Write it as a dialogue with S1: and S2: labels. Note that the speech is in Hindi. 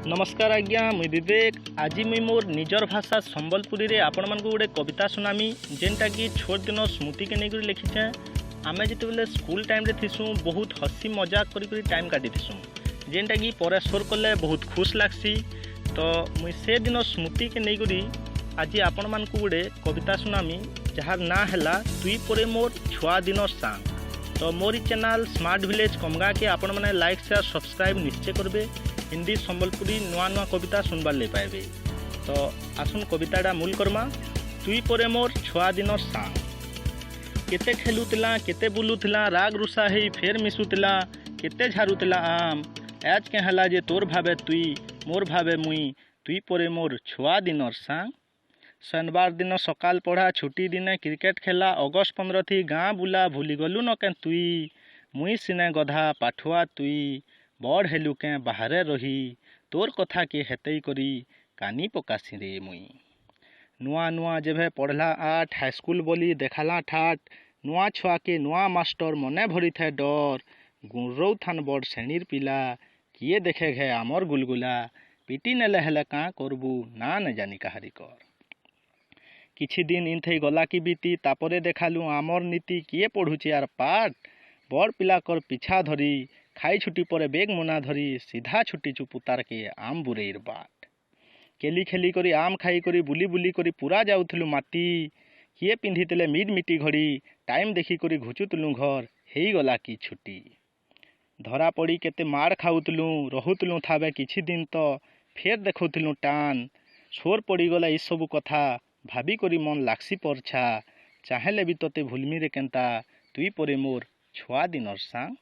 S1: नमस्कार आज्ञा मुई विवेक। आज मुई मोर निजर भाषा संबलपुरी रे आपण मानक गोटे कविता सुनामी जेनटा कि छोट दिन स्मृति के नहीं लिखिचे। आमे जिते स्कूल टाइम रे थिसु बहुत हसी मजाक करी टाइम काटी थिसु जेनटा कि पर स्वर कले बहुत खुश लागसी। तो मुई से दिन स्मृति के नहीं आज आपण मानक गोटे कविता सुनामी जार ना है तुई परे मोर छुआ दिन सांग। तो मोरी चैनल स्मार्ट विलेज कमगा के आपण मैंने लाइक शेयर सब्सक्राइब निश्चय करेंगे। हिंदी संबलपुरी नुआ नुआ कविता सुनबार ले पाए। तो आसुन कविताटा मूल करमा। तुई परे मोर छुआ दिन सांग केते खेलुतिला केते बुलुतिला राग रुषा हेई फेर मिसुतिला केते झारुतिला आम आज के हला जे तोर भावे तुई मोर भावे मुई तुई परे मोर छुआ दिन सांग। शनिवार दिन सकाल पढ़ा छुट्टी दिने क्रिकेट खेला अगस्त 15 थी गाँ बुला भूली गलु न के तुई मुई सिने गधा पाठुआ तुई बड़ हेलु के बाहरे रही तोर कथा के हेतई करी कानी पकासी रे मुई। नुआ नुआ जेभे पढ़ला आठ हाईस्कूल बोली देखाला ठाट नुआ छुआ के नुआ मास्टर मने भरी थे डर गुर्रौ थान बड़ श्रेणीर पिला किए देखे घे आमर गुलगुला पिटी नेले हेले काँ करबू ना न जानी काहारी कर। किछि दिन इन थई गला की बीती तापरे देखालु आमर नीति किए पढ़ुची यार पाठ बड़ पिला कर पिछा धरी खाई छुट्टी पर बेग मुना धरी सीधा छुट्टी चुपुतार के आम बुरेर बाट केली खेली करी आम खाई करी बुली बुली करी पूरा जाउथलु माटी किए पिंधितेले मिड मिटी घड़ी टाइम देखी करी घुचुतलु घर हेई गला की छुट्टी धरा पड़ी केते मार खाउतलु रहुतलु थाबे किछि दिन तो फेर देखुतलु टान सोर पड़ी गला ई सब कथा भाभी करी मन लागसी परछा चाहेले भी तोते भूलमी रे केंता तुई परे मोर छुआ दिन सांग।